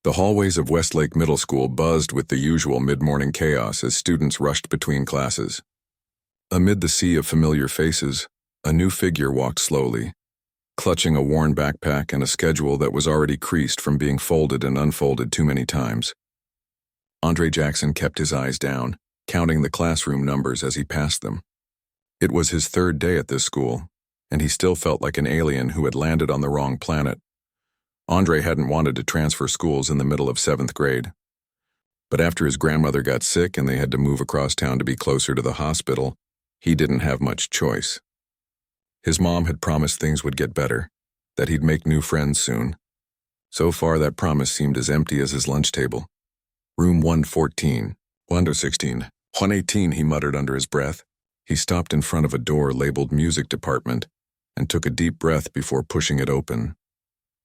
The hallways of Westlake Middle School buzzed with the usual mid-morning chaos as students rushed between classes. Amid the sea of familiar faces, a new figure walked slowly, clutching a worn backpack and a schedule that was already creased from being folded and unfolded too many times. Andre Jackson kept his eyes down, counting the classroom numbers as he passed them. It was his third day at this school, and he still felt like an alien who had landed on the wrong planet. Andre hadn't wanted to transfer schools in the middle of 7th grade. But after his grandmother got sick and they had to move across town to be closer to the hospital, he didn't have much choice. His mom had promised things would get better, that he'd make new friends soon. So far, that promise seemed as empty as his lunch table. Room 114, 116, 118, he muttered under his breath. He stopped in front of a door labeled Music Department and took a deep breath before pushing it open.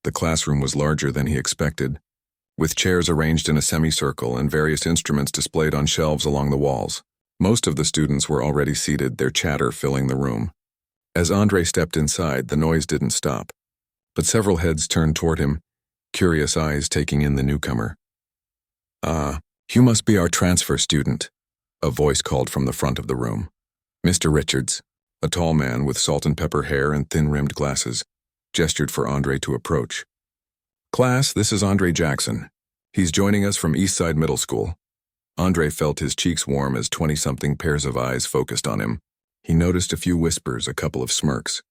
The classroom was larger than he expected, with chairs arranged in a semicircle and various instruments displayed on shelves along the walls. Most of the students were already seated, their chatter filling the room. As Andre stepped inside, the noise didn't stop, but several heads turned toward him, curious eyes taking in the newcomer. You must be our transfer student," a voice called from the front of the room. Mr. Richards, a tall man with salt and pepper hair and thin-rimmed glasses, gestured for Andre to approach. "Class, this is Andre Jackson. He's joining us from Eastside Middle School." Andre felt his cheeks warm as 20-something pairs of eyes focused on him. He noticed a few whispers, a couple of smirks.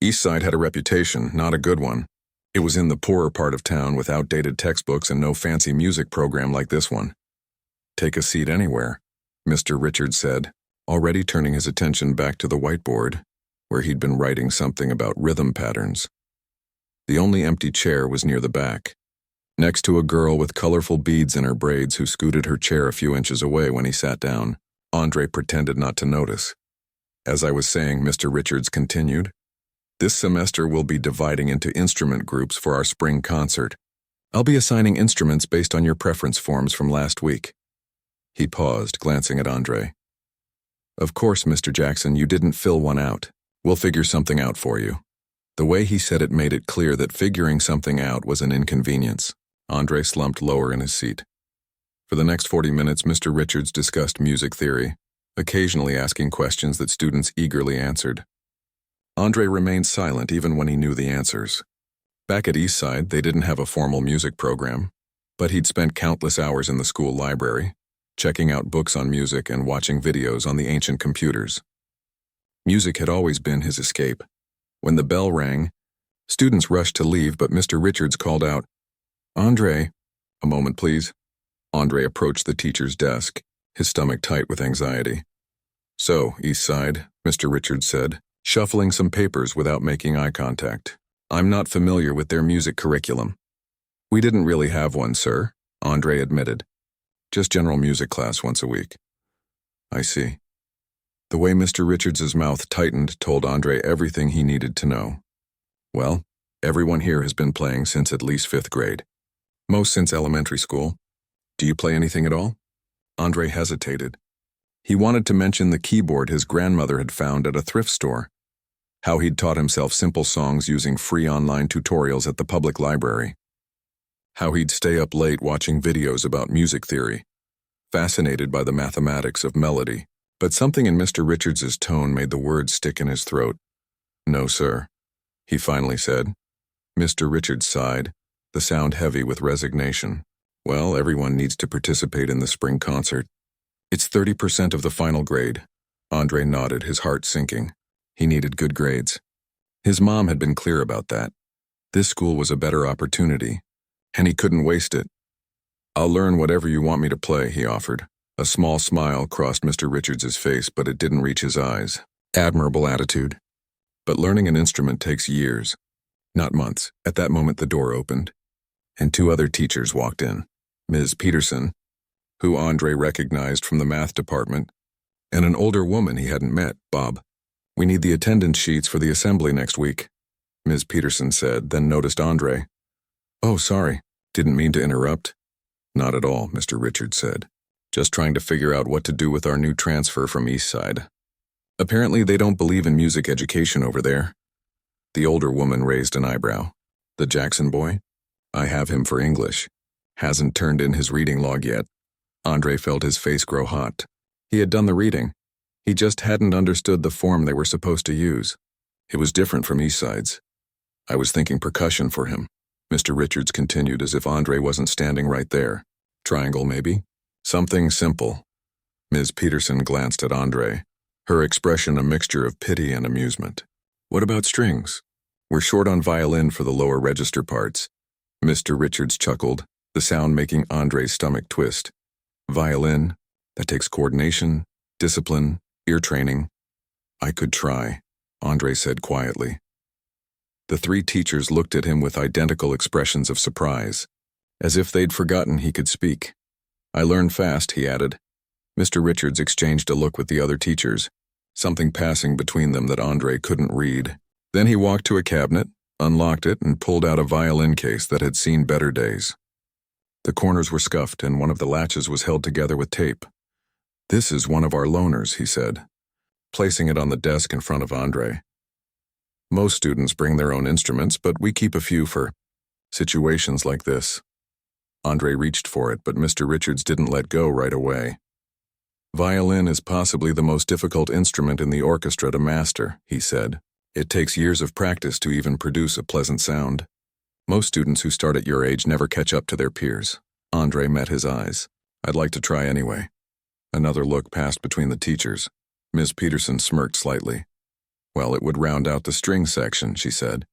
Eastside had a reputation, not a good one. It was in the poorer part of town with outdated textbooks and no fancy music program like this one. "Take a seat anywhere," Mr. Richards said, already turning his attention back to the whiteboard, where he'd been writing something about rhythm patterns. The only empty chair was near the back, next to a girl with colorful beads in her braids who scooted her chair a few inches away when he sat down. Andre pretended not to notice. "As I was saying," Mr. Richards continued, "this semester we'll be dividing into instrument groups for our spring concert. I'll be assigning instruments based on your preference forms from last week." He paused, glancing at Andre. "Of course, Mr. Jackson, you didn't fill one out. We'll figure something out for you." The way he said it made it clear that figuring something out was an inconvenience. Andre slumped lower in his seat. For the next 40 minutes, Mr. Richards discussed music theory, occasionally asking questions that students eagerly answered. Andre remained silent even when he knew the answers. Back at Eastside, they didn't have a formal music program, but he'd spent countless hours in the school library, checking out books on music and watching videos on the ancient computers. Music had always been his escape. When the bell rang, students rushed to leave, but Mr. Richards called out, "Andre, a moment, please." Andre approached the teacher's desk, his stomach tight with anxiety. "So, Eastside," Mr. Richards said, shuffling some papers without making eye contact. "I'm not familiar with their music curriculum." "We didn't really have one, sir," Andre admitted. "Just general music class once a week." "I see." The way Mr. Richards's mouth tightened told Andre everything he needed to know. "Well, everyone here has been playing since at least 5th grade. Most since elementary school. Do you play anything at all?" Andre hesitated. He wanted to mention the keyboard his grandmother had found at a thrift store, how he'd taught himself simple songs using free online tutorials at the public library, how he'd stay up late watching videos about music theory, fascinated by the mathematics of melody. But something in Mr. Richards's tone made the words stick in his throat. "No, sir," he finally said. Mr. Richards sighed, the sound heavy with resignation. "Well, everyone needs to participate in the spring concert. It's 30% of the final grade." Andre nodded, his heart sinking. He needed good grades. His mom had been clear about that. This school was a better opportunity, and he couldn't waste it. "I'll learn whatever you want me to play," he offered. A small smile crossed Mr. Richards's face, but it didn't reach his eyes. Admirable attitude. But learning an instrument takes years, not months. At that moment, the door opened, and 2 other teachers walked in. Ms. Peterson, who Andre recognized from the math department, and an older woman he hadn't met, Bob. "We need the attendance sheets for the assembly next week," Ms. Peterson said, then noticed Andre. "Oh, sorry. Didn't mean to interrupt." "Not at all," Mr. Richards said. "Just trying to figure out what to do with our new transfer from Eastside. Apparently they don't believe in music education over there." The older woman raised an eyebrow. "The Jackson boy? I have him for English. Hasn't turned in his reading log yet. Andre felt his face grow hot. He had done the reading. He just hadn't understood the form they were supposed to use. It was different from Eastside's. I was thinking percussion for him, Mr. Richards continued as if Andre wasn't standing right there. Triangle, maybe? Something simple. Ms. Peterson glanced at Andre, her expression a mixture of pity and amusement. What about strings? We're short on violin for the lower register parts. Mr. Richards chuckled, the sound making Andre's stomach twist. Violin? That takes coordination, discipline, ear training. I could try, Andre said quietly. The three teachers looked at him with identical expressions of surprise, as if they'd forgotten he could speak. I learn fast, he added. Mr. Richards exchanged a look with the other teachers, something passing between them that Andre couldn't read. Then he walked to a cabinet, unlocked it, and pulled out a violin case that had seen better days. The corners were scuffed, and one of the latches was held together with tape. This is one of our loaners, he said, placing it on the desk in front of Andre. Most students bring their own instruments, but we keep a few for situations like this. Andre reached for it, but Mr. Richards didn't let go right away. Violin is possibly the most difficult instrument in the orchestra to master, he said. It takes years of practice to even produce a pleasant sound. Most students who start at your age never catch up to their peers. Andre met his eyes. I'd like to try anyway. Another look passed between the teachers. Ms. Peterson smirked slightly. Well, it would round out the string section, she said.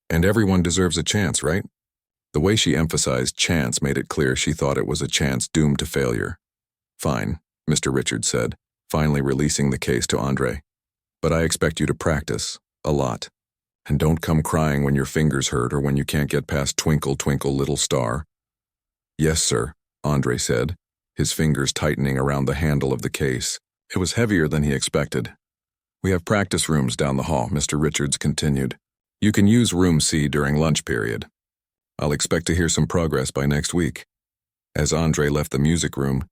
And everyone deserves a chance, right? The way she emphasized chance made it clear she thought it was a chance doomed to failure. Fine, Mr. Richards said, finally releasing the case to Andre. But I expect you to practice, a lot. And don't come crying when your fingers hurt or when you can't get past Twinkle, Twinkle, Little Star. Yes, sir, Andre said, his fingers tightening around the handle of the case. It was heavier than he expected. We have practice rooms down the hall, Mr. Richards continued. You can use room C during lunch period. I'll expect to hear some progress by next week. As Andre left the music room,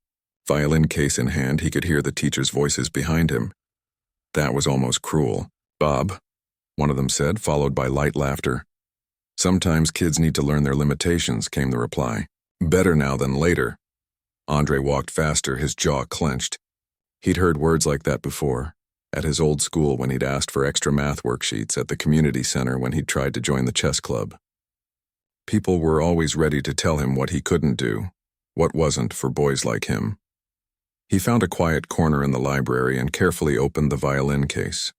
violin case in hand, he could hear the teachers' voices behind him. That was almost cruel. Bob, one of them said, followed by light laughter. Sometimes kids need to learn their limitations, came the reply. Better now than later. Andre walked faster, his jaw clenched. He'd heard words like that before, at his old school when he'd asked for extra math worksheets, at the community center when he'd tried to join the chess club. People were always ready to tell him what he couldn't do, what wasn't for boys like him. He found a quiet corner in the library and carefully opened the violin case.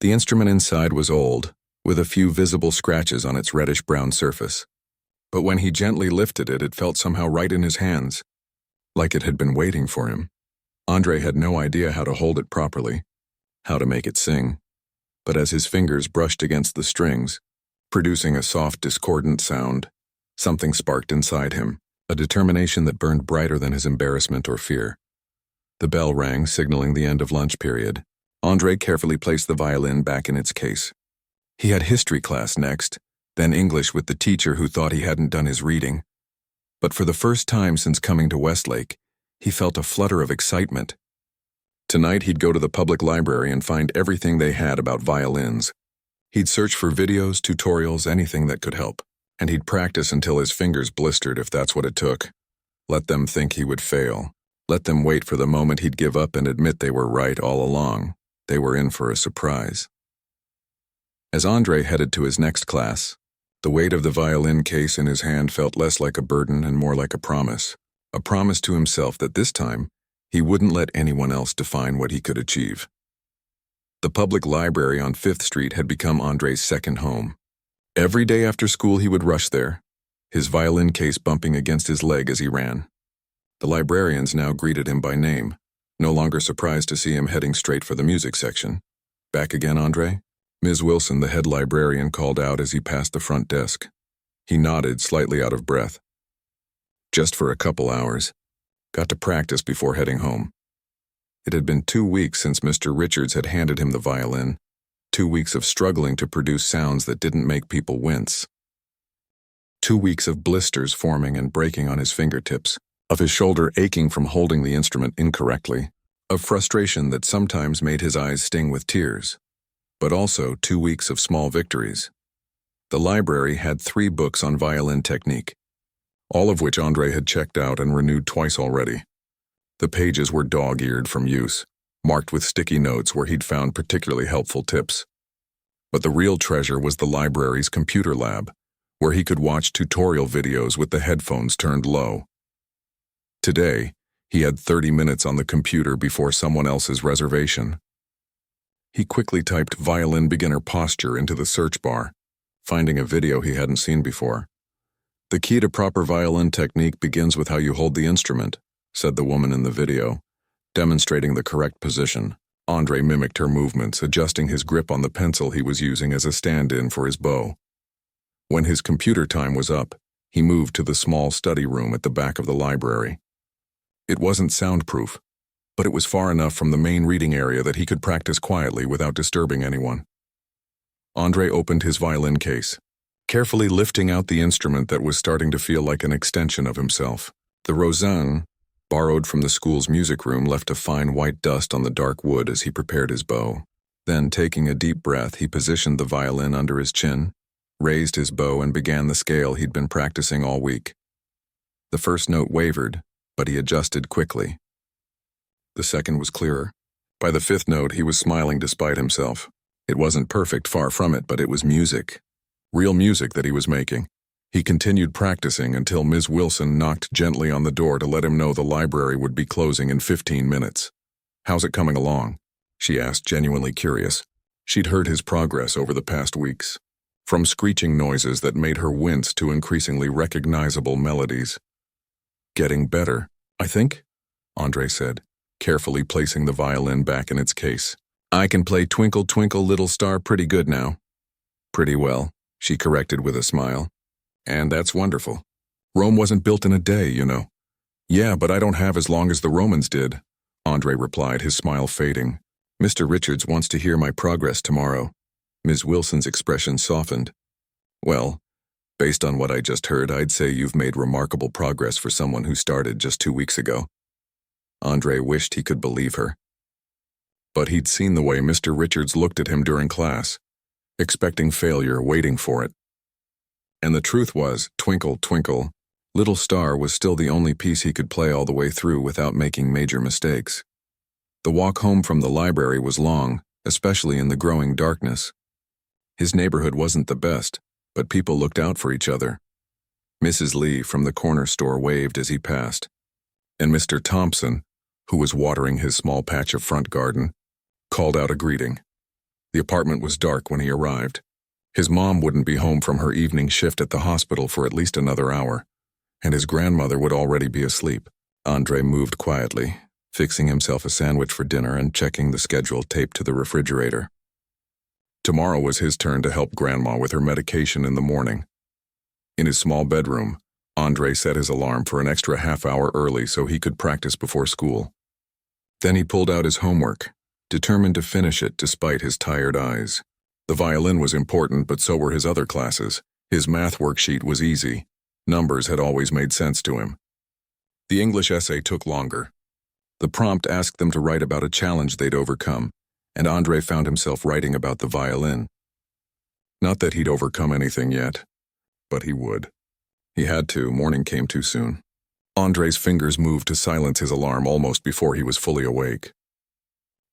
The instrument inside was old, with a few visible scratches on its reddish-brown surface. But when he gently lifted it, it felt somehow right in his hands, like it had been waiting for him. Andre had no idea how to hold it properly, how to make it sing. But as his fingers brushed against the strings, producing a soft, discordant sound, something sparked inside him, a determination that burned brighter than his embarrassment or fear. The bell rang, signaling the end of lunch period. Andre carefully placed the violin back in its case. He had history class next, then English with the teacher who thought he hadn't done his reading. But for the first time since coming to Westlake, he felt a flutter of excitement. Tonight he'd go to the public library and find everything they had about violins. He'd search for videos, tutorials, anything that could help. And he'd practice until his fingers blistered if that's what it took. Let them think he would fail. Let them wait for the moment he'd give up and admit they were right all along. They were in for a surprise. As Andre headed to his next class, the weight of the violin case in his hand felt less like a burden and more like a promise to himself that this time he wouldn't let anyone else define what he could achieve. The public library on 5th Street had become Andre's second home. Every day after school he would rush there, his violin case bumping against his leg as he ran. The librarians now greeted him by name, no longer surprised to see him heading straight for the music section. Back again, Andre? Ms. Wilson, the head librarian, called out as he passed the front desk. He nodded, slightly out of breath. Just for a couple hours. Got to practice before heading home. It had been 2 weeks since Mr. Richards had handed him the violin, 2 weeks of struggling to produce sounds that didn't make people wince. 2 weeks of blisters forming and breaking on his fingertips, of his shoulder aching from holding the instrument incorrectly, of frustration that sometimes made his eyes sting with tears, but also 2 weeks of small victories. The library had 3 books on violin technique. all of which Andre had checked out and renewed twice already. The pages were dog-eared from use, marked with sticky notes where he'd found particularly helpful tips. But the real treasure was the library's computer lab, where he could watch tutorial videos with the headphones turned low. Today, he had 30 minutes on the computer before someone else's reservation. He quickly typed violin beginner posture into the search bar, finding a video he hadn't seen before. "The key to proper violin technique begins with how you hold the instrument," said the woman in the video, demonstrating the correct position. Andre mimicked her movements, adjusting his grip on the pencil he was using as a stand-in for his bow. When his computer time was up, he moved to the small study room at the back of the library. It wasn't soundproof, but it was far enough from the main reading area that he could practice quietly without disturbing anyone. Andre opened his violin case, carefully lifting out the instrument that was starting to feel like an extension of himself. The rosin, borrowed from the school's music room, left a fine white dust on the dark wood as he prepared his bow. Then, taking a deep breath, he positioned the violin under his chin, raised his bow, and began the scale he'd been practicing all week. The first note wavered, but he adjusted quickly. The second was clearer. By the fifth note, he was smiling despite himself. It wasn't perfect, far from it, but it was music. Real music that he was making. He continued practicing until Ms. Wilson knocked gently on the door to let him know the library would be closing in 15 minutes. "How's it coming along?" she asked, genuinely curious. She'd heard his progress over the past weeks, from screeching noises that made her wince to increasingly recognizable melodies. "Getting better, I think," Andre said, carefully placing the violin back in its case. "I can play Twinkle, Twinkle, Little Star pretty good now." "Pretty well," she corrected with a smile. "And that's wonderful. Rome wasn't built in a day, you know." "Yeah, but I don't have as long as the Romans did," Andre replied, his smile fading. "Mr. Richards wants to hear my progress tomorrow." Ms. Wilson's expression softened. "Well, based on what I just heard, I'd say you've made remarkable progress for someone who started just 2 weeks ago." Andre wished he could believe her. But he'd seen the way Mr. Richards looked at him during class, expecting failure, waiting for it. And the truth was, Twinkle, Twinkle, Little Star was still the only piece he could play all the way through without making major mistakes. The walk home from the library was long, especially in the growing darkness. His neighborhood wasn't the best, but people looked out for each other. Mrs. Lee from the corner store waved as he passed, and Mr. Thompson, who was watering his small patch of front garden, called out a greeting. The apartment was dark when he arrived. His mom wouldn't be home from her evening shift at the hospital for at least another hour, and his grandmother would already be asleep. Andre moved quietly, fixing himself a sandwich for dinner and checking the schedule taped to the refrigerator. Tomorrow was his turn to help Grandma with her medication in the morning. In his small bedroom, Andre set his alarm for an extra half-hour early so he could practice before school. Then he pulled out his homework, determined to finish it despite his tired eyes. The violin was important, but so were his other classes. His math worksheet was easy. Numbers had always made sense to him. The English essay took longer. The prompt asked them to write about a challenge they'd overcome, and Andre found himself writing about the violin. Not that he'd overcome anything yet, but he would. He had to. Morning came too soon. Andre's fingers moved to silence his alarm almost before he was fully awake.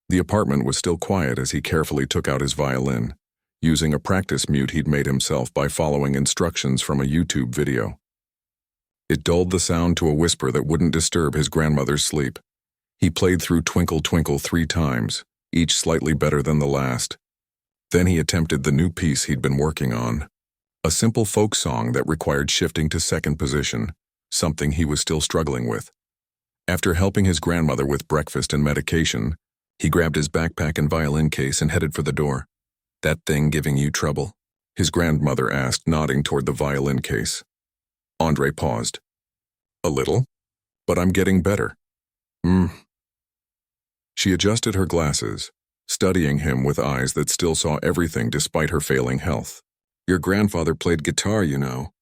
The apartment was still quiet as he carefully took out his violin, using a practice mute he'd made himself by following instructions from a YouTube video. It dulled the sound to a whisper that wouldn't disturb his grandmother's sleep. He played through Twinkle, Twinkle 3 times, each slightly better than the last. Then he attempted the new piece he'd been working on, a simple folk song that required shifting to second position, something he was still struggling with. After helping his grandmother with breakfast and medication, he grabbed his backpack and violin case and headed for the door. "That thing giving you trouble?" his grandmother asked, nodding toward the violin case. Andre paused. "A little, but I'm getting better." She adjusted her glasses, studying him with eyes that still saw everything despite her failing health. "Your grandfather played guitar, you know.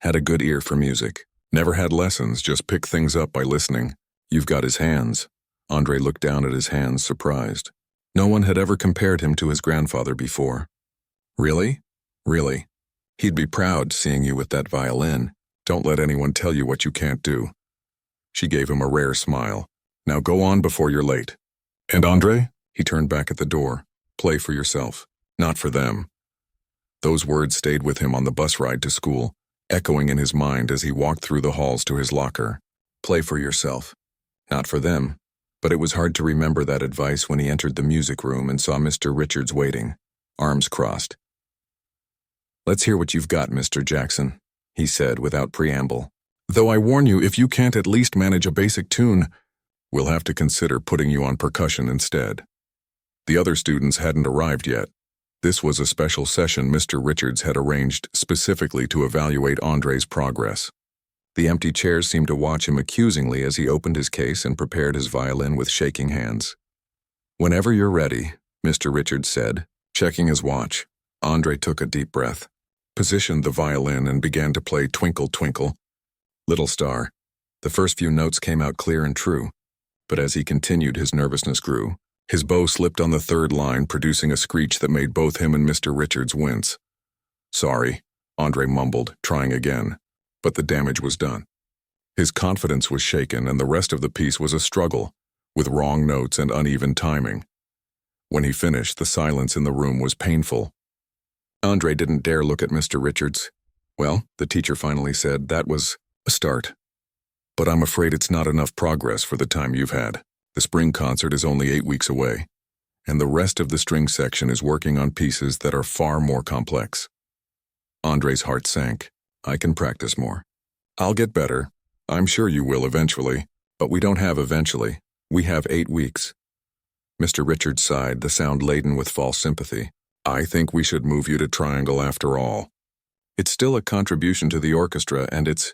Had a good ear for music. Never had lessons, just picked things up by listening. You've got his hands." Andre looked down at his hands, surprised. No one had ever compared him to his grandfather before. "Really? Really. He'd be proud seeing you with that violin." Don't let anyone tell you what you can't do. She gave him a rare smile. Now go on before you're late. And Andre? He turned back at the door. Play for yourself, not for them. Those words stayed with him on the bus ride to school, echoing in his mind as he walked through the halls to his locker. Play for yourself, not for them. But it was hard to remember that advice when he entered the music room and saw Mr. Richards waiting, arms crossed. Let's hear what you've got, Mr. Jackson, he said without preamble. Though I warn you, if you can't at least manage a basic tune, we'll have to consider putting you on percussion instead. The other students hadn't arrived yet. This was a special session Mr. Richards had arranged specifically to evaluate Andre's progress. The empty chairs seemed to watch him accusingly as he opened his case and prepared his violin with shaking hands. Whenever you're ready, Mr. Richards said, checking his watch. Andre took a deep breath, positioned the violin, and began to play Twinkle, Twinkle, Little Star. The first few notes came out clear and true, but as he continued, his nervousness grew. His bow slipped on the third line, producing a screech that made both him and Mr. Richards wince. Sorry, Andre mumbled, trying again, but the damage was done. His confidence was shaken, and the rest of the piece was a struggle, with wrong notes and uneven timing. When he finished, the silence in the room was painful. Andre didn't dare look at Mr. Richards. Well, the teacher finally said, that was a start. But I'm afraid it's not enough progress for the time you've had. The spring concert is only 8 weeks away, and the rest of the string section is working on pieces that are far more complex. Andre's heart sank. I can practice more. I'll get better. I'm sure you will eventually, but we don't have eventually. We have 8 weeks. Mr. Richards sighed, the sound laden with false sympathy. I think we should move you to triangle after all. It's still a contribution to the orchestra, and it's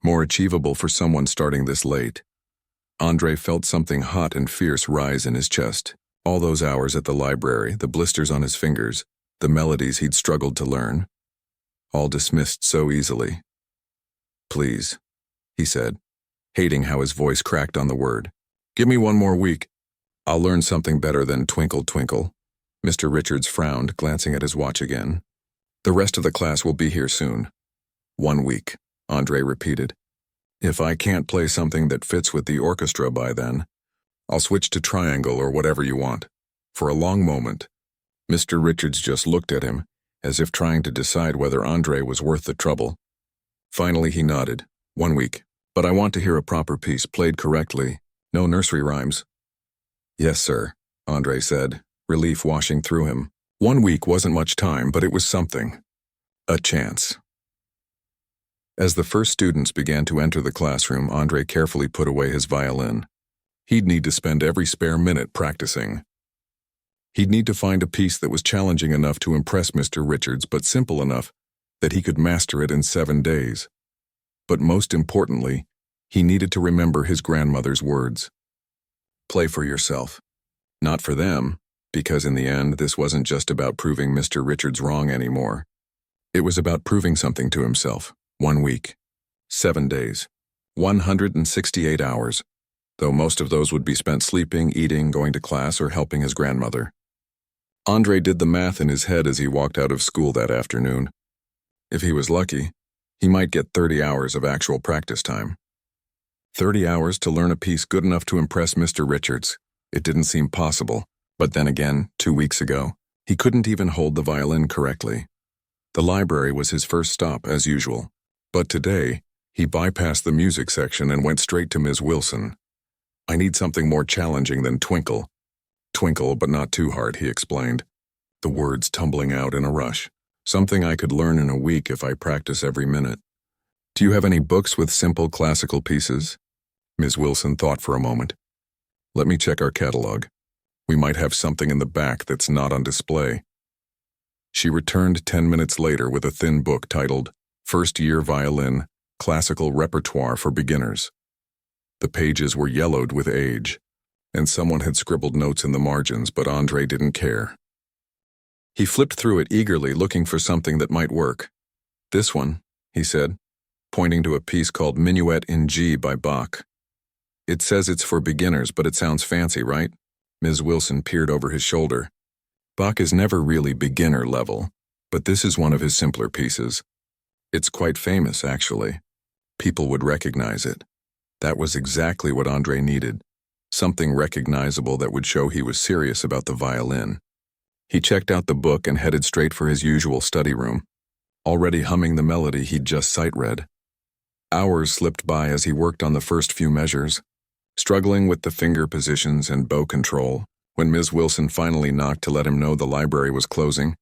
more achievable for someone starting this late. Andre felt something hot and fierce rise in his chest. All those hours at the library, the blisters on his fingers, the melodies he'd struggled to learn, all dismissed so easily. Please, he said, hating how his voice cracked on the word. Give me 1 more week. I'll learn something better than Twinkle, Twinkle. Mr. Richards frowned, glancing at his watch again. The rest of the class will be here soon. 1 week, Andre repeated. If I can't play something that fits with the orchestra by then, I'll switch to triangle or whatever you want. For a long moment, Mr. Richards just looked at him, as if trying to decide whether Andre was worth the trouble. Finally he nodded. 1 week. But I want to hear a proper piece, played correctly. No nursery rhymes. Yes, sir, Andre said, relief washing through him. 1 week wasn't much time, but it was something. A chance. As the first students began to enter the classroom, Andre carefully put away his violin. He'd need to spend every spare minute practicing. He'd need to find a piece that was challenging enough to impress Mr. Richards, but simple enough that he could master it in 7 days. But most importantly, he needed to remember his grandmother's words. Play for yourself, not for them, because in the end, this wasn't just about proving Mr. Richards wrong anymore. It was about proving something to himself. 1 week, 7 days, 168 hours, though most of those would be spent sleeping, eating, going to class, or helping his grandmother. Andre did the math in his head as he walked out of school that afternoon. If he was lucky, he might get 30 hours of actual practice time. 30 hours to learn a piece good enough to impress Mr. Richards. It didn't seem possible, but then again, 2 weeks ago, he couldn't even hold the violin correctly. The library was his first stop, as usual. But today, he bypassed the music section and went straight to Ms. Wilson. I need something more challenging than Twinkle. Twinkle, but not too hard, he explained, the words tumbling out in a rush. Something I could learn in a week if I practice every minute. Do you have any books with simple classical pieces? Ms. Wilson thought for a moment. Let me check our catalog. We might have something in the back that's not on display. She returned 10 minutes later with a thin book titled First Year Violin, Classical Repertoire for Beginners. The pages were yellowed with age, and someone had scribbled notes in the margins, but Andre didn't care. He flipped through it eagerly, looking for something that might work. This one, he said, pointing to a piece called Minuet in G by Bach. It says it's for beginners, but it sounds fancy, right? Ms. Wilson peered over his shoulder. Bach is never really beginner level, but this is one of his simpler pieces. It's quite famous, actually. People would recognize it. That was exactly what Andre needed. Something recognizable that would show he was serious about the violin. He checked out the book and headed straight for his usual study room, already humming the melody he'd just sight-read. Hours slipped by as he worked on the first few measures, struggling with the finger positions and bow control. When Ms. Wilson finally knocked to let him know the library was closing,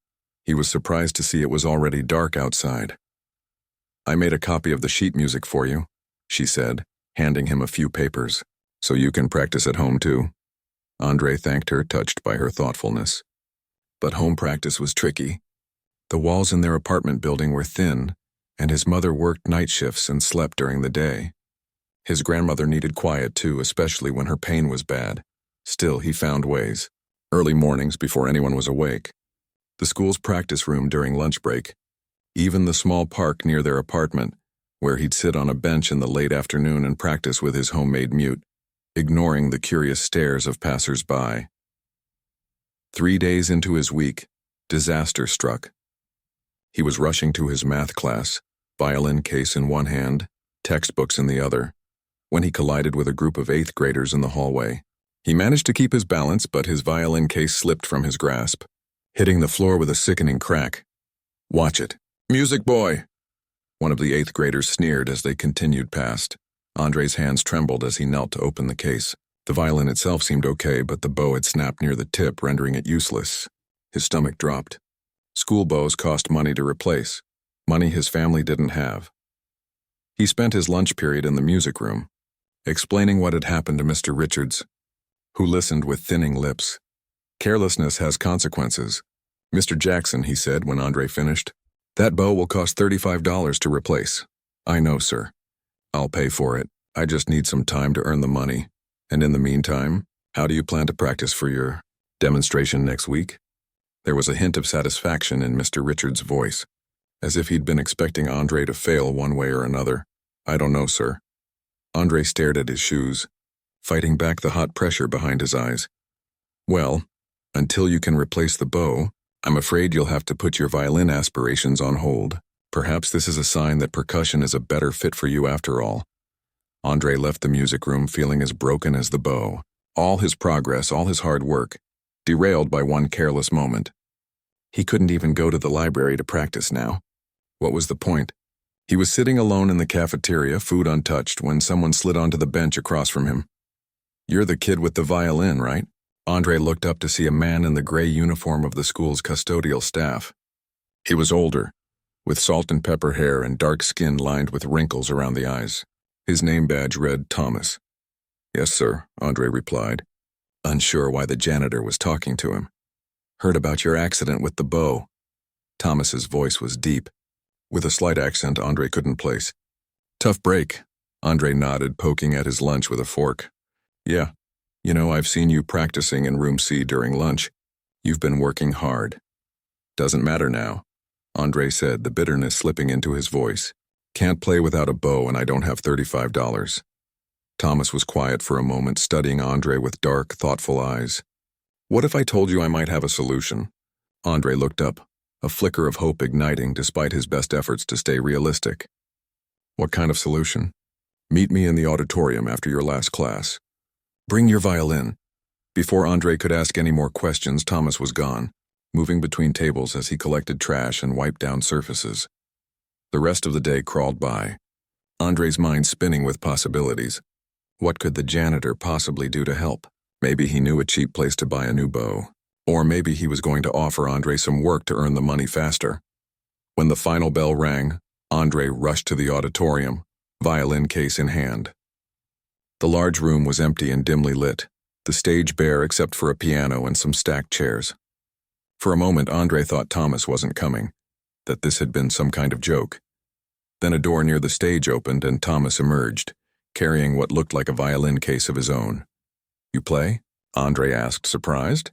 he was surprised to see it was already dark outside. "I made a copy of the sheet music for you," she said, handing him a few papers, "so you can practice at home too." Andre thanked her, touched by her thoughtfulness. But home practice was tricky. The walls in their apartment building were thin, and his mother worked night shifts and slept during the day. His grandmother needed quiet too, especially when her pain was bad. Still, he found ways. Early mornings before anyone was awake. The school's practice room during lunch break. Even the small park near their apartment, where he'd sit on a bench in the late afternoon and practice with his homemade mute, ignoring the curious stares of passers-by. 3 days into his week, disaster struck. He was rushing to his math class, violin case in one hand, textbooks in the other, when he collided with a group of 8th graders in the hallway. He managed to keep his balance, but his violin case slipped from his grasp, hitting the floor with a sickening crack. "Watch it. Music boy!" One of the 8th graders sneered as they continued past. Andre's hands trembled as he knelt to open the case. The violin itself seemed okay, but the bow had snapped near the tip, rendering it useless. His stomach dropped. School bows cost money to replace, money his family didn't have. He spent his lunch period in the music room, explaining what had happened to Mr. Richards, who listened with thinning lips. "Carelessness has consequences. Mr. Jackson," he said when Andre finished, "that bow will cost $35 to replace." "I know, sir. I'll pay for it. I just need some time to earn the money. And in the meantime, how do you plan to practice for your demonstration next week?" There was a hint of satisfaction in Mr. Richards' voice, as if he'd been expecting Andre to fail one way or another. "I don't know, sir." Andre stared at his shoes, fighting back the hot pressure behind his eyes. "Well, until you can replace the bow, I'm afraid you'll have to put your violin aspirations on hold. Perhaps this is a sign that percussion is a better fit for you after all." Andre left the music room feeling as broken as the bow. All his progress, all his hard work, derailed by one careless moment. He couldn't even go to the library to practice now. What was the point? He was sitting alone in the cafeteria, food untouched, when someone slid onto the bench across from him. "You're the kid with the violin, right?" Andre looked up to see a man in the gray uniform of the school's custodial staff. He was older, with salt and pepper hair and dark skin lined with wrinkles around the eyes. His name badge read Thomas. "Yes, sir," Andre replied, unsure why the janitor was talking to him. "Heard about your accident with the bow." Thomas's voice was deep, with a slight accent Andre couldn't place. "Tough break," Andre nodded, poking at his lunch with a fork. "Yeah. You know, I've seen you practicing in room C during lunch. You've been working hard." "Doesn't matter now," Andre said, the bitterness slipping into his voice. "Can't play without a bow and I don't have $35. Thomas was quiet for a moment, studying Andre with dark, thoughtful eyes. "What if I told you I might have a solution?" Andre looked up, a flicker of hope igniting despite his best efforts to stay realistic. "What kind of solution?" "Meet me in the auditorium after your last class. Bring your violin." Before Andre could ask any more questions, Thomas was gone, moving between tables as he collected trash and wiped down surfaces. The rest of the day crawled by, Andre's mind spinning with possibilities. What could the janitor possibly do to help? Maybe he knew a cheap place to buy a new bow. Or maybe he was going to offer Andre some work to earn the money faster. When the final bell rang, Andre rushed to the auditorium, violin case in hand. The large room was empty and dimly lit, the stage bare except for a piano and some stacked chairs. For a moment, Andre thought Thomas wasn't coming, that this had been some kind of joke. Then a door near the stage opened and Thomas emerged, carrying what looked like a violin case of his own. "You play?" Andre asked, surprised.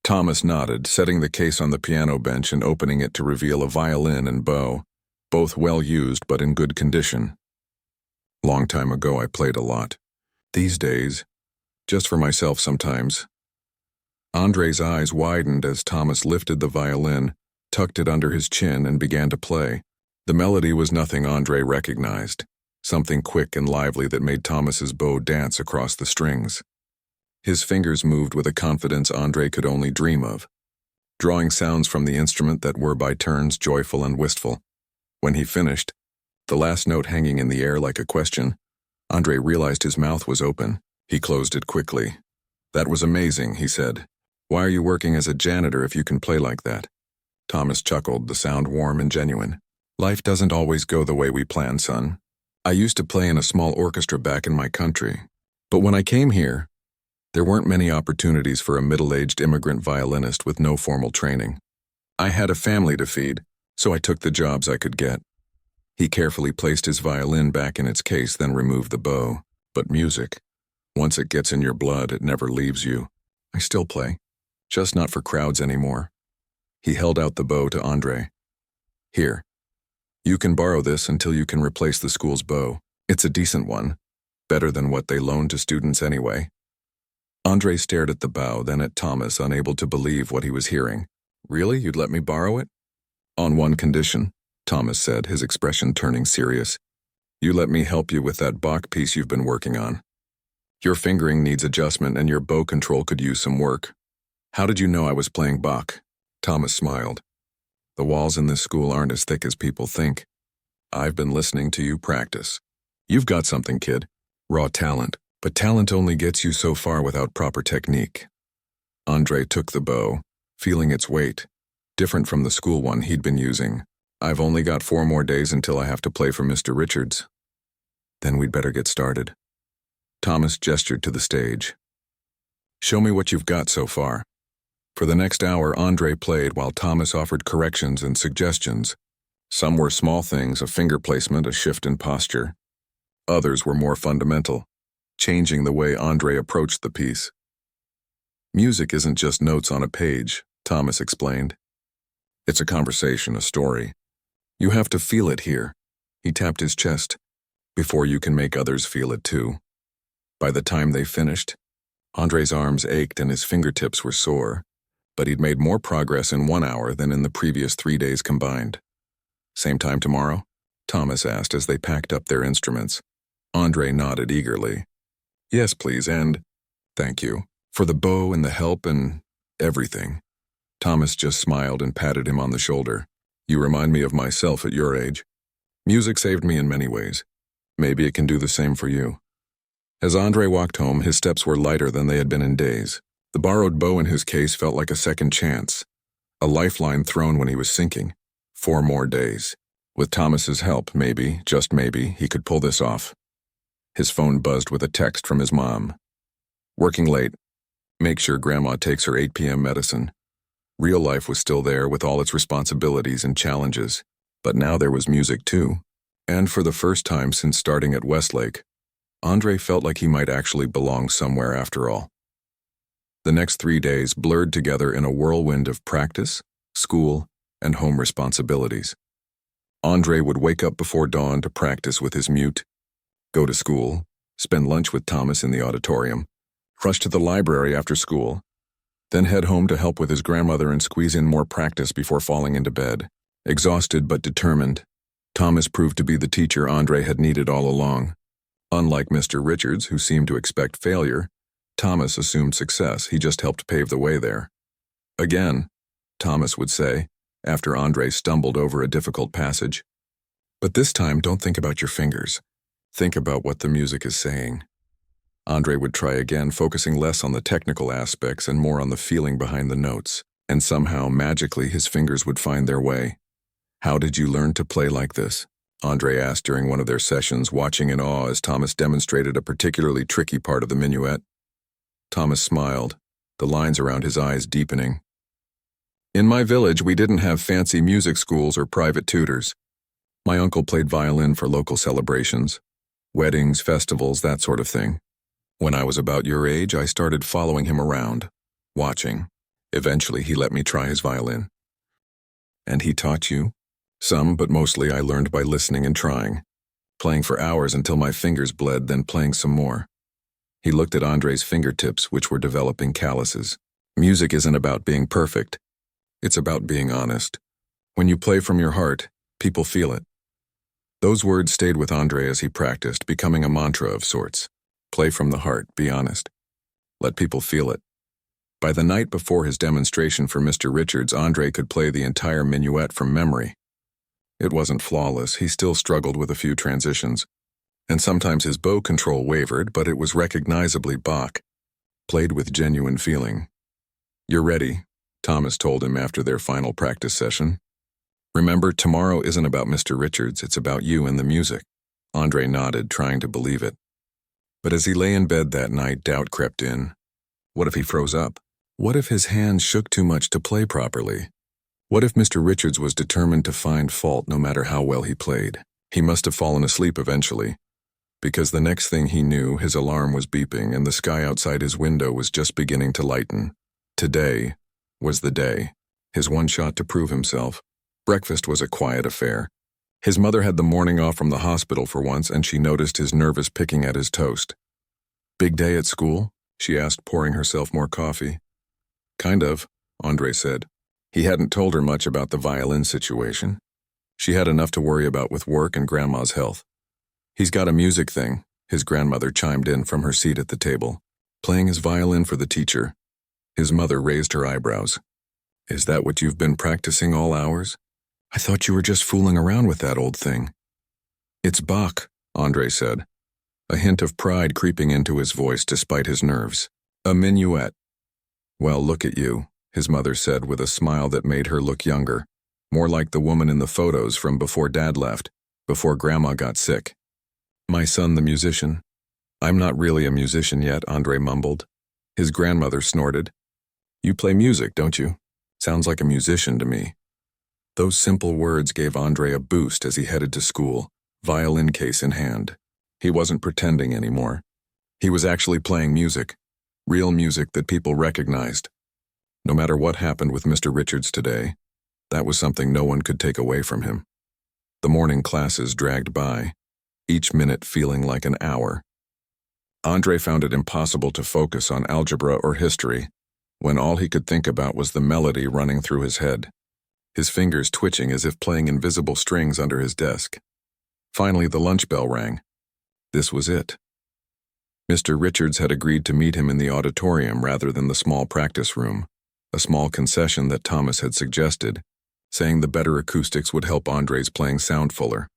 Thomas nodded, setting the case on the piano bench and opening it to reveal a violin and bow, both well used but in good condition. "Long time ago I played a lot. These days, just for myself sometimes." Andre's eyes widened as Thomas lifted the violin, tucked it under his chin, and began to play. The melody was nothing Andre recognized. something quick and lively that made Thomas's bow dance across the strings. His fingers moved with a confidence Andre could only dream of, drawing sounds from the instrument that were by turns joyful and wistful. When he finished, the last note hanging in the air like a question, Andre realized his mouth was open. He closed it quickly. "That was amazing," he said. "Why are you working as a janitor if you can play like that?" Thomas chuckled, the sound warm and genuine. "Life doesn't always go the way we plan, son. I used to play in a small orchestra back in my country. But when I came here, there weren't many opportunities for a middle-aged immigrant violinist with no formal training. I had a family to feed, so I took the jobs I could get." He carefully placed his violin back in its case, then removed the bow. "But music, once it gets in your blood, it never leaves you. I still play, just not for crowds anymore." He held out the bow to Andre. "Here. You can borrow this until you can replace the school's bow. It's a decent one, better than what they loan to students anyway." Andre stared at the bow, then at Thomas, unable to believe what he was hearing. "Really? You'd let me borrow it?" "On one condition," Thomas said, his expression turning serious. "You let me help you with that Bach piece you've been working on. Your fingering needs adjustment and your bow control could use some work." "How did you know I was playing Bach?" Thomas smiled. "The walls in this school aren't as thick as people think. I've been listening to you practice. You've got something, kid. Raw talent. But talent only gets you so far without proper technique." Andre took the bow, feeling its weight, different from the school one he'd been using. "I've only got 4 more days until I have to play for Mr. Richards." "Then we'd better get started." Thomas gestured to the stage. "Show me what you've got so far." For the next hour, Andre played while Thomas offered corrections and suggestions. Some were small things, a finger placement, a shift in posture. Others were more fundamental, changing the way Andre approached the piece. "Music isn't just notes on a page," Thomas explained. "It's a conversation, a story. You have to feel it here." He tapped his chest, "before you can make others feel it too." By the time they finished, Andre's arms ached and his fingertips were sore, but he'd made more progress in 1 hour than in the previous 3 days combined. "Same time tomorrow?" Thomas asked as they packed up their instruments. Andre nodded eagerly. "Yes, please, and thank you for the bow and the help and everything." Thomas just smiled and patted him on the shoulder. "You remind me of myself at your age. Music saved me in many ways. Maybe it can do the same for you." As Andre walked home, his steps were lighter than they had been in days. The borrowed bow in his case felt like a second chance, a lifeline thrown when he was sinking. 4 more days. With Thomas's help, maybe, just maybe, he could pull this off. His phone buzzed with a text from his mom. "Working late. Make sure Grandma takes her 8 p.m. medicine." Real life was still there with all its responsibilities and challenges, but now there was music too. And for the first time since starting at Westlake, Andre felt like he might actually belong somewhere after all. The next 3 days blurred together in a whirlwind of practice, school, and home responsibilities. Andre would wake up before dawn to practice with his mute, go to school, spend lunch with Thomas in the auditorium, rush to the library after school, then head home to help with his grandmother and squeeze in more practice before falling into bed. Exhausted but determined, Thomas proved to be the teacher Andre had needed all along. Unlike Mr. Richards, who seemed to expect failure, Thomas assumed success. He just helped pave the way there. "Again," Thomas would say, after Andre stumbled over a difficult passage. "But this time, don't think about your fingers. Think about what the music is saying." Andre would try again, focusing less on the technical aspects and more on the feeling behind the notes, and somehow, magically, his fingers would find their way. "How did you learn to play like this?" Andre asked during one of their sessions, watching in awe as Thomas demonstrated a particularly tricky part of the minuet. Thomas smiled, the lines around his eyes deepening. "In my village, we didn't have fancy music schools or private tutors. My uncle played violin for local celebrations, weddings, festivals, that sort of thing. When I was about your age, I started following him around, watching. Eventually, he let me try his violin." "And he taught you?" "Some, but mostly I learned by listening and trying, playing for hours until my fingers bled, then playing some more." He looked at Andre's fingertips, which were developing calluses. "Music isn't about being perfect. It's about being honest. When you play from your heart, people feel it." Those words stayed with Andre as he practiced, becoming a mantra of sorts. Play from the heart, be honest. Let people feel it. By the night before his demonstration for Mr. Richards, Andre could play the entire minuet from memory. It wasn't flawless, he still struggled with a few transitions, and sometimes his bow control wavered, but it was recognizably Bach, played with genuine feeling. "You're ready," Thomas told him after their final practice session. "Remember, tomorrow isn't about Mr. Richards, it's about you and the music." Andre nodded, trying to believe it. But as he lay in bed that night, doubt crept in. What if he froze up? What if his hands shook too much to play properly? What if Mr. Richards was determined to find fault no matter how well he played? He must have fallen asleep eventually, because the next thing he knew, his alarm was beeping and the sky outside his window was just beginning to lighten. Today was the day, his one shot to prove himself. Breakfast was a quiet affair. His mother had the morning off from the hospital for once, and she noticed his nervous picking at his toast. "Big day at school?" she asked, pouring herself more coffee. "Kind of," Andre said. He hadn't told her much about the violin situation. She had enough to worry about with work and Grandma's health. "He's got a music thing," his grandmother chimed in from her seat at the table. "Playing his violin for the teacher." His mother raised her eyebrows. "Is that what you've been practicing all hours? I thought you were just fooling around with that old thing." "It's Bach," Andre said, a hint of pride creeping into his voice despite his nerves. "A minuet." "Well, look at you," his mother said with a smile that made her look younger, more like the woman in the photos from before Dad left, before Grandma got sick. "My son the musician." "I'm not really a musician yet," Andre mumbled. His grandmother snorted. "You play music, don't you? Sounds like a musician to me." Those simple words gave Andre a boost as he headed to school, violin case in hand. He wasn't pretending anymore. He was actually playing music, real music that people recognized. No matter what happened with Mr. Richards today, that was something no one could take away from him. The morning classes dragged by, each minute feeling like an hour. Andre found it impossible to focus on algebra or history when all he could think about was the melody running through his head, his fingers twitching as if playing invisible strings under his desk. Finally, the lunch bell rang. This was it. Mr. Richards had agreed to meet him in the auditorium rather than the small practice room, a small concession that Thomas had suggested, saying the better acoustics would help Andre's playing sound fuller.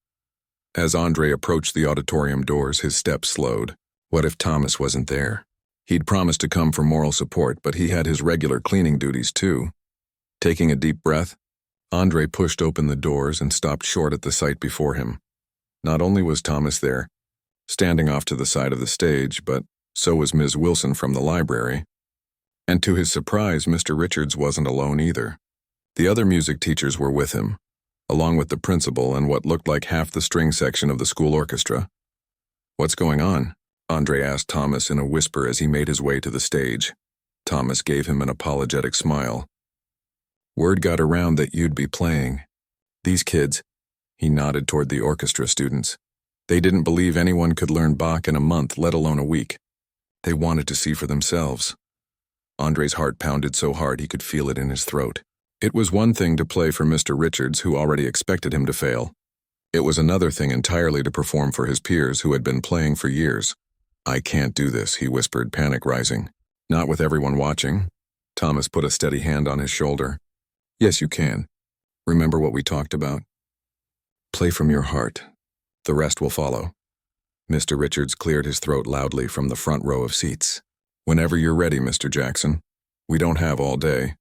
As Andre approached the auditorium doors, his steps slowed. What if Thomas wasn't there? He'd promised to come for moral support, but he had his regular cleaning duties too. Taking a deep breath, Andre pushed open the doors and stopped short at the sight before him. Not only was Thomas there, standing off to the side of the stage, but so was Ms. Wilson from the library. And to his surprise, Mr. Richards wasn't alone either. The other music teachers were with him, along with the principal and what looked like half the string section of the school orchestra. "What's going on?" Andre asked Thomas in a whisper as he made his way to the stage. Thomas gave him an apologetic smile. "Word got around that you'd be playing. These kids," he nodded toward the orchestra students, "they didn't believe anyone could learn Bach in a month, let alone a week. They wanted to see for themselves." Andre's heart pounded so hard he could feel it in his throat. It was one thing to play for Mr. Richards, who already expected him to fail. It was another thing entirely to perform for his peers who had been playing for years. "I can't do this," he whispered, panic rising. "Not with everyone watching." Thomas put a steady hand on his shoulder. "Yes, you can. Remember what we talked about? Play from your heart. The rest will follow." Mr. Richards cleared his throat loudly from the front row of seats. "Whenever you're ready, Mr. Jackson. We don't have all day."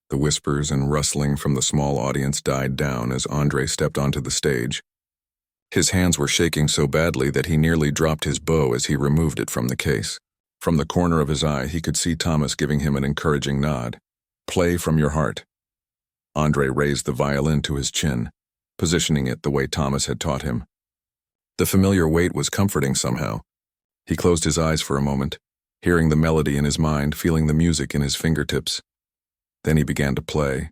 The whispers and rustling from the small audience died down as Andre stepped onto the stage. His hands were shaking so badly that he nearly dropped his bow as he removed it from the case. From the corner of his eye, he could see Thomas giving him an encouraging nod. "Play from your heart." Andre raised the violin to his chin, positioning it the way Thomas had taught him. The familiar weight was comforting somehow. He closed his eyes for a moment, hearing the melody in his mind, feeling the music in his fingertips. Then he began to play.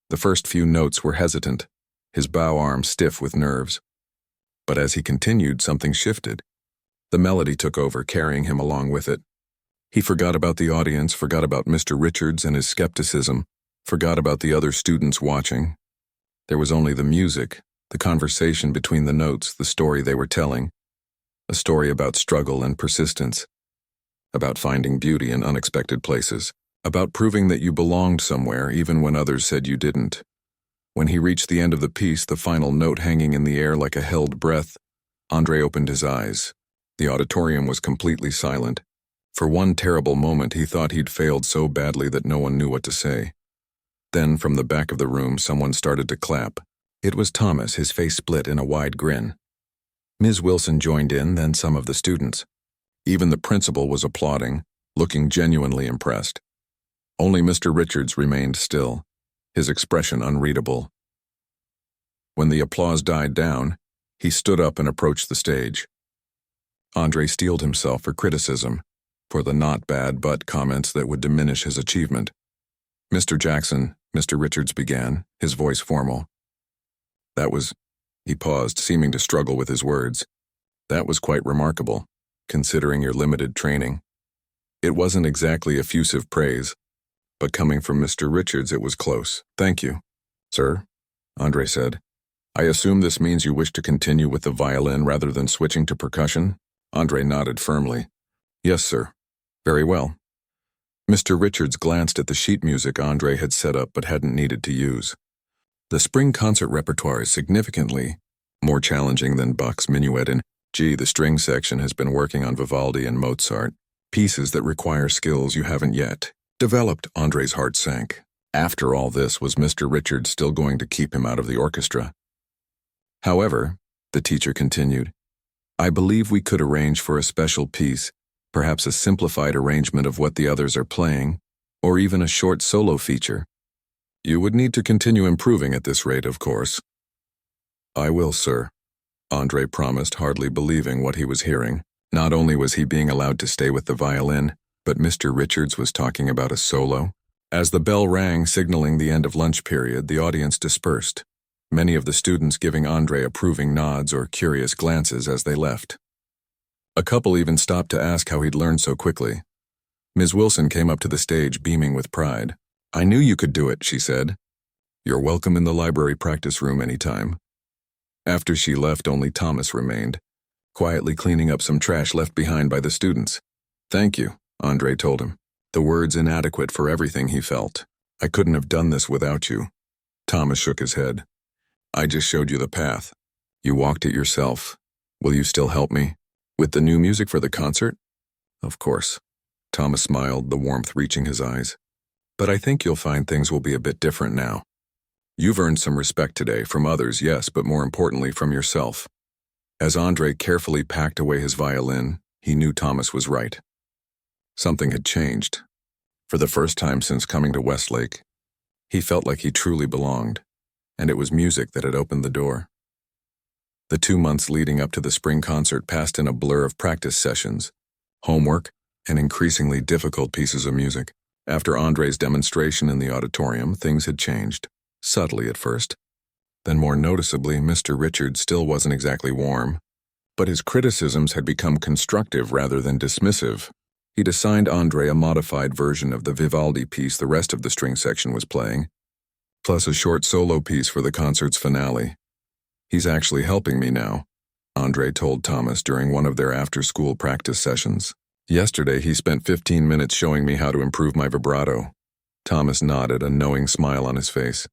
The first few notes were hesitant, his bow arm stiff with nerves. But as he continued, something shifted. The melody took over, carrying him along with it. He forgot about the audience, forgot about Mr. Richards and his skepticism, forgot about the other students watching. There was only the music, The conversation between the notes, the story they were telling, a story about struggle and persistence, about finding beauty in unexpected places, about proving that you belonged somewhere even when others said you didn't. When he reached the end of the piece, the final note hanging in the air like a held breath, Andre opened his eyes. The auditorium was completely silent. For one terrible moment, he thought he'd failed so badly that no one knew what to say. Then, from the back of the room, someone started to clap. It was Thomas, his face split in a wide grin. Ms. Wilson joined in, then some of the students. Even the principal was applauding, looking genuinely impressed. Only Mr. Richards remained still, his expression unreadable. When the applause died down, he stood up and approached the stage. Andre steeled himself for criticism, for the not bad but comments that would diminish his achievement. Mr. Jackson, Mr. Richards began, his voice formal. He paused, seeming to struggle with his words. That was quite remarkable, considering your limited training. It wasn't exactly effusive praise, but coming from Mr. Richards it was close. Thank you, sir, Andre said. I assume this means you wish to continue with the violin rather than switching to percussion? Andre nodded firmly. Yes, sir. Very well. Mr. Richards glanced at the sheet music Andre had set up but hadn't needed to use. The spring concert repertoire is significantly more challenging than Bach's Minuet in G. The string section has been working on Vivaldi and Mozart, pieces that require skills you haven't yet developed. Andre's heart sank. After all this, was Mr. Richards still going to keep him out of the orchestra? However, the teacher continued, I believe we could arrange for a special piece, perhaps a simplified arrangement of what the others are playing, or even a short solo feature. You would need to continue improving at this rate, of course. I will, sir, Andre promised, hardly believing what he was hearing. Not only was he being allowed to stay with the violin, but Mr. Richards was talking about a solo. As the bell rang, signaling the end of lunch period, the audience dispersed, many of the students giving Andre approving nods or curious glances as they left. A couple even stopped to ask how he'd learned so quickly. Ms. Wilson came up to the stage beaming with pride. I knew you could do it, she said. You're welcome in the library practice room anytime. After she left, only Thomas remained, quietly cleaning up some trash left behind by the students. Thank you, Andre told him, the words inadequate for everything he felt. I couldn't have done this without you. Thomas shook his head. I just showed you the path. You walked it yourself. Will you still help me? With the new music for the concert? Of course. Thomas smiled, the warmth reaching his eyes. But I think you'll find things will be a bit different now. You've earned some respect today, from others, yes, but more importantly from yourself. As Andre carefully packed away his violin, he knew Thomas was right. Something had changed. For the first time since coming to Westlake, he felt like he truly belonged, and it was music that had opened the door. The 2 months leading up to the spring concert passed in a blur of practice sessions, homework, and increasingly difficult pieces of music. After Andre's demonstration in the auditorium, things had changed, subtly at first. Then more noticeably, Mr. Richards still wasn't exactly warm, but his criticisms had become constructive rather than dismissive. He'd assigned Andre a modified version of the Vivaldi piece the rest of the string section was playing, plus a short solo piece for the concert's finale. He's actually helping me now, Andre told Thomas during one of their after-school practice sessions. Yesterday, he spent 15 minutes showing me how to improve my vibrato. Thomas nodded, a knowing smile on his face.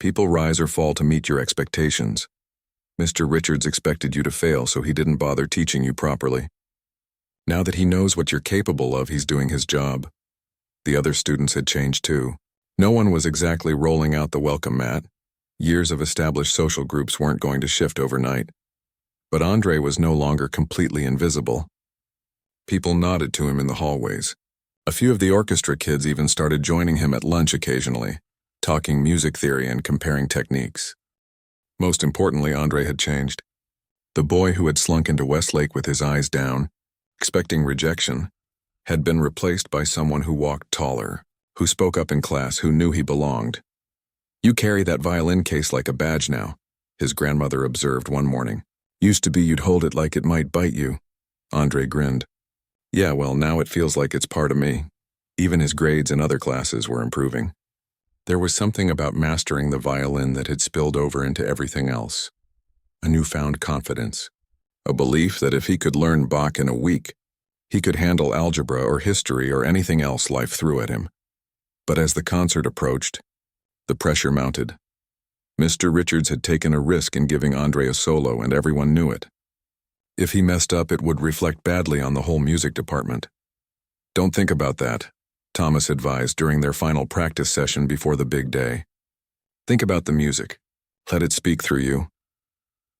People rise or fall to meet your expectations. Mr. Richards expected you to fail, so he didn't bother teaching you properly. Now that he knows what you're capable of, he's doing his job. The other students had changed too. No one was exactly rolling out the welcome mat. Years of established social groups weren't going to shift overnight. But Andre was no longer completely invisible. People nodded to him in the hallways. A few of the orchestra kids even started joining him at lunch occasionally, talking music theory and comparing techniques. Most importantly, Andre had changed. The boy who had slunk into Westlake with his eyes down, expecting rejection, had been replaced by someone who walked taller, who spoke up in class, who knew he belonged. You carry that violin case like a badge now, his grandmother observed one morning. Used to be you'd hold it like it might bite you. Andre grinned. Yeah, well, now it feels like it's part of me. Even his grades in other classes were improving. There was something about mastering the violin that had spilled over into everything else. a newfound confidence, a belief that if he could learn Bach in a week, he could handle algebra or history or anything else life threw at him. But as the concert approached, the pressure mounted. Mr. Richards had taken a risk in giving Andre a solo, and everyone knew it. If he messed up, it would reflect badly on the whole music department. "Don't think about that," Thomas advised during their final practice session before the big day. "Think about the music. Let it speak through you."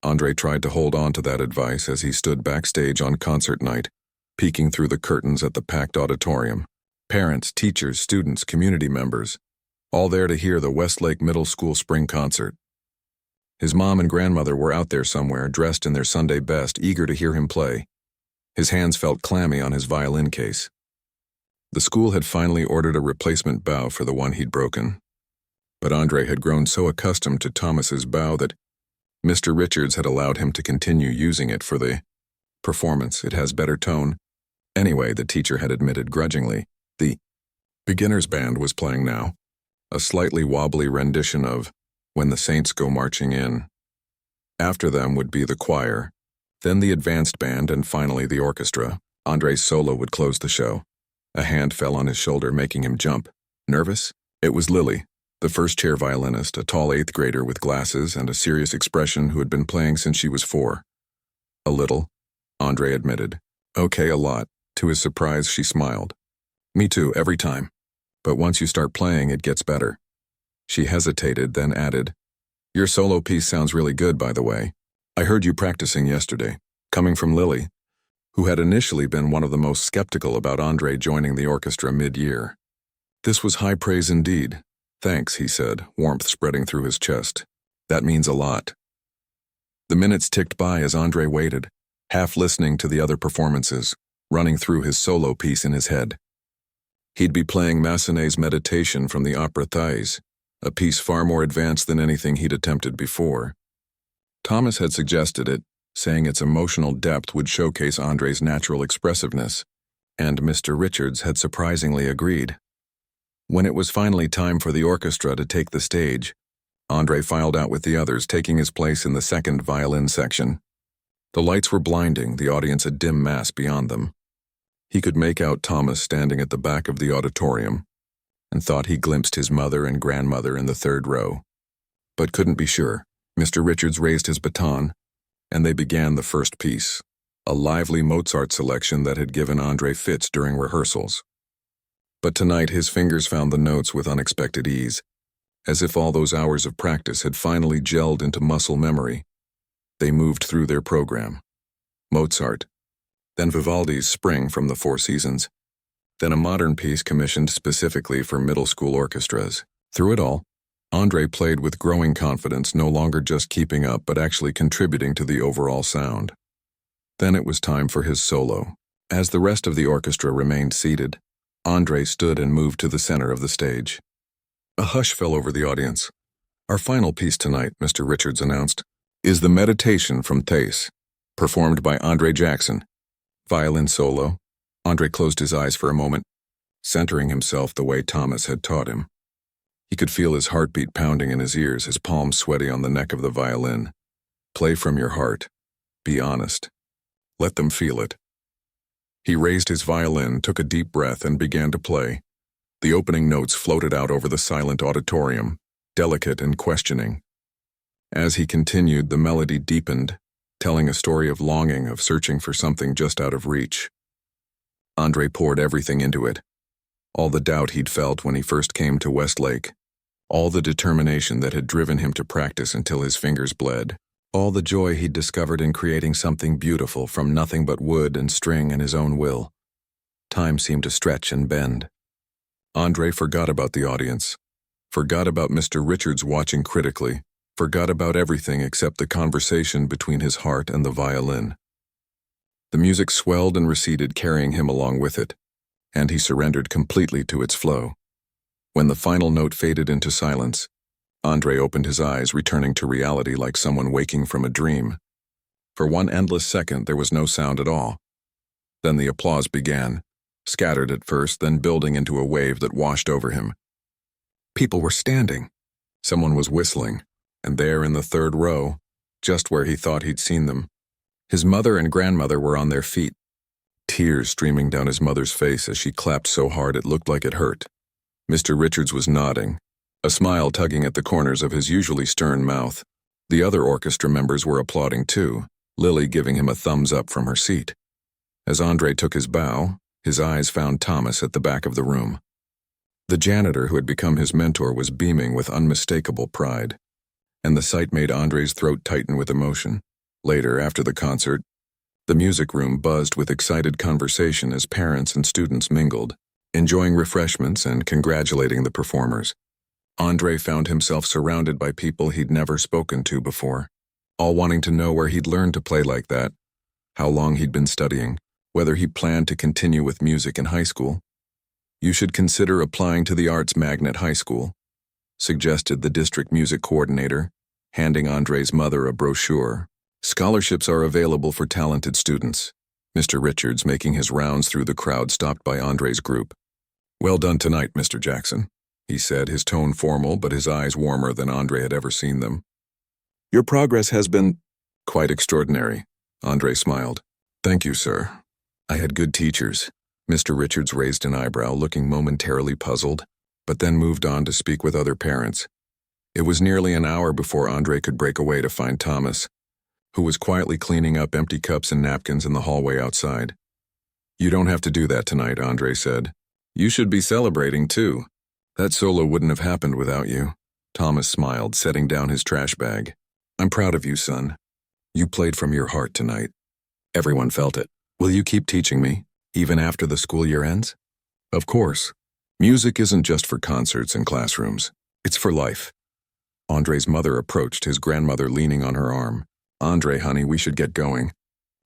Andre tried to hold on to that advice as he stood backstage on concert night, peeking through the curtains at the packed auditorium. Parents, teachers, students, community members, all there to hear the Westlake Middle School spring concert. His mom and grandmother were out there somewhere, dressed in their Sunday best, eager to hear him play. His hands felt clammy on his violin case. The school had finally ordered a replacement bow for the one he'd broken. But Andre had grown so accustomed to Thomas's bow that Mr. Richards had allowed him to continue using it for the performance. "It has better tone." Anyway, the teacher had admitted grudgingly. The beginner's band was playing now, a slightly wobbly rendition of "When the Saints Go Marching In." After them would be the choir, then the advanced band, and finally the orchestra. Andre's solo would close the show. A hand fell on his shoulder, making him jump. Nervous? It was Lily, the first-chair violinist, a tall 8th grader with glasses and a serious expression who had been playing since she was 4. "A little," Andre admitted. "Okay, a lot." To his surprise, she smiled. "Me too, every time. But once you start playing, it gets better." She hesitated, then added, "Your solo piece sounds really good, by the way. I heard you practicing yesterday." Coming from Lily, who had initially been one of the most skeptical about Andre joining the orchestra mid-year. This was high praise indeed. "Thanks," he said, warmth spreading through his chest. "That means a lot." The minutes ticked by as Andre waited, half listening to the other performances, running through his solo piece in his head. He'd be playing Massenet's Meditation from the opera Thais, a piece far more advanced than anything he'd attempted before. Thomas had suggested it, saying its emotional depth would showcase Andre's natural expressiveness, and Mr. Richards had surprisingly agreed. When it was finally time for the orchestra to take the stage, Andre filed out with the others, taking his place in the second violin section. The lights were blinding, the audience a dim mass beyond them. He could make out Thomas standing at the back of the auditorium, and thought he glimpsed his mother and grandmother in the 3rd row, but couldn't be sure. Mr. Richards raised his baton, and they began the first piece, a lively Mozart selection that had given Andre fits during rehearsals. But tonight his fingers found the notes with unexpected ease, as if all those hours of practice had finally gelled into muscle memory. They moved through their program. Mozart, then Vivaldi's Spring from the Four Seasons, then a modern piece commissioned specifically for middle school orchestras. Through it all, Andre played with growing confidence, no longer just keeping up but actually contributing to the overall sound. Then it was time for his solo. As the rest of the orchestra remained seated, Andre stood and moved to the center of the stage. A hush fell over the audience. "Our final piece tonight," Mr. Richards announced, "is the Meditation from Thais, performed by Andre Jackson." Violin solo. Andre closed his eyes for a moment, centering himself the way Thomas had taught him. He could feel his heartbeat pounding in his ears, his palms sweaty on the neck of the violin. Play from your heart. Be honest. Let them feel it. He raised his violin, took a deep breath, and began to play. The opening notes floated out over the silent auditorium, delicate and questioning. As he continued, the melody deepened, telling a story of longing, of searching for something just out of reach. Andre poured everything into it. All the doubt he'd felt when he first came to Westlake. All the determination that had driven him to practice until his fingers bled. All the joy he'd discovered in creating something beautiful from nothing but wood and string and his own will. Time seemed to stretch and bend. Andre forgot about the audience, forgot about Mr. Richards watching critically, forgot about everything except the conversation between his heart and the violin. The music swelled and receded, carrying him along with it, and he surrendered completely to its flow. When the final note faded into silence, Andre opened his eyes, returning to reality like someone waking from a dream. For one endless second, there was no sound at all. Then the applause began, scattered at first, then building into a wave that washed over him. People were standing. Someone was whistling, and there in the 3rd row, just where he thought he'd seen them. His mother and grandmother were on their feet, tears streaming down his mother's face as she clapped so hard it looked like it hurt. Mr. Richards was nodding, a smile tugging at the corners of his usually stern mouth. The other orchestra members were applauding too, Lily giving him a thumbs up from her seat. As Andre took his bow, his eyes found Thomas at the back of the room. The janitor who had become his mentor was beaming with unmistakable pride, and the sight made Andre's throat tighten with emotion. Later, after the concert, the music room buzzed with excited conversation as parents and students mingled, enjoying refreshments and congratulating the performers. Andre found himself surrounded by people he'd never spoken to before, all wanting to know where he'd learned to play like that, how long he'd been studying, whether he planned to continue with music in high school. "You should consider applying to the Arts Magnet High School," suggested the district music coordinator, handing Andre's mother a brochure. "Scholarships are available for talented students." Mr. Richards, making his rounds through the crowd, stopped by Andre's group. "Well done tonight, Mr. Jackson," he said, his tone formal but his eyes warmer than Andre had ever seen them. "Your progress has been quite extraordinary," Andre smiled. "Thank you, sir. I had good teachers." Mr. Richards raised an eyebrow, looking momentarily puzzled, but then moved on to speak with other parents. It was nearly an hour before Andre could break away to find Thomas, who was quietly cleaning up empty cups and napkins in the hallway outside. "You don't have to do that tonight," Andre said. "You should be celebrating, too. That solo wouldn't have happened without you." Thomas smiled, setting down his trash bag. "I'm proud of you, son. You played from your heart tonight. Everyone felt it. Will you keep teaching me, even after the school year ends?" "Of course. Music isn't just for concerts and classrooms. It's for life." Andre's mother approached, his grandmother leaning on her arm. "Andre, honey, we should get going.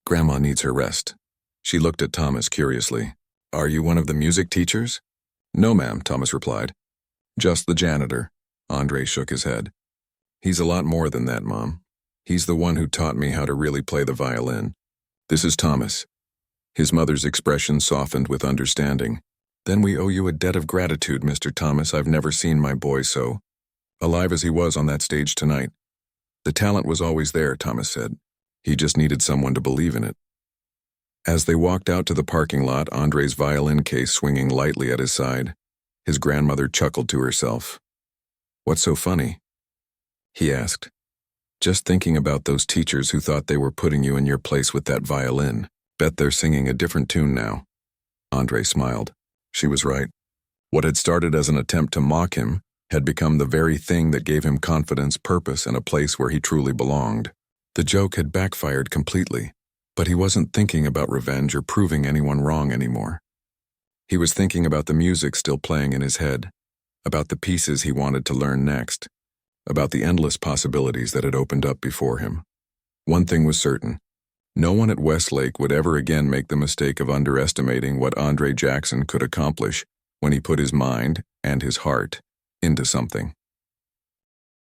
Grandma needs her rest." She looked at Thomas curiously. "Are you one of the music teachers?" "No, ma'am," Thomas replied. "Just the janitor." Andre shook his head. "He's a lot more than that, Mom. He's the one who taught me how to really play the violin. This is Thomas." His mother's expression softened with understanding. "Then we owe you a debt of gratitude, Mr. Thomas. I've never seen my boy so alive as he was on that stage tonight." "The talent was always there," Thomas said. "He just needed someone to believe in it." As they walked out to the parking lot, Andre's violin case swinging lightly at his side, his grandmother chuckled to herself. "What's so funny?" he asked. "Just thinking about those teachers who thought they were putting you in your place with that violin. Bet they're singing a different tune now." Andre smiled. She was right. What had started as an attempt to mock him had become the very thing that gave him confidence, purpose, and a place where he truly belonged. The joke had backfired completely, but he wasn't thinking about revenge or proving anyone wrong anymore. He was thinking about the music still playing in his head, about the pieces he wanted to learn next, about the endless possibilities that had opened up before him. One thing was certain. No one at Westlake would ever again make the mistake of underestimating what Andre Jackson could accomplish when he put his mind and his heart into something.